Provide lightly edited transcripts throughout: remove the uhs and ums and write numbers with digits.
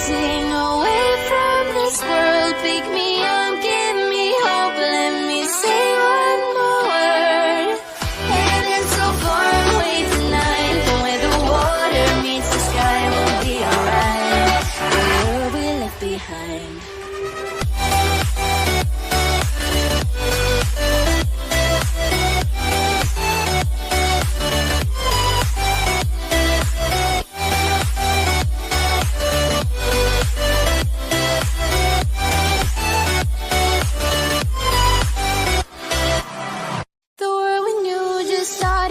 floating away from this world. Pick me up, give me hope, let me say one more word. Heading so far away tonight, from where the water meets the sky, we'll be alright. The world we left behind.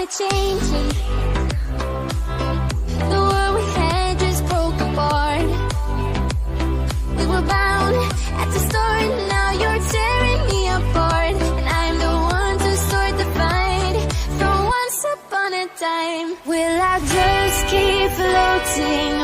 Changing. The world we had just broke apart. We were bound at the start, now you're tearing me apart. And I'm the one to start the fight from once upon a time. Will I just keep floating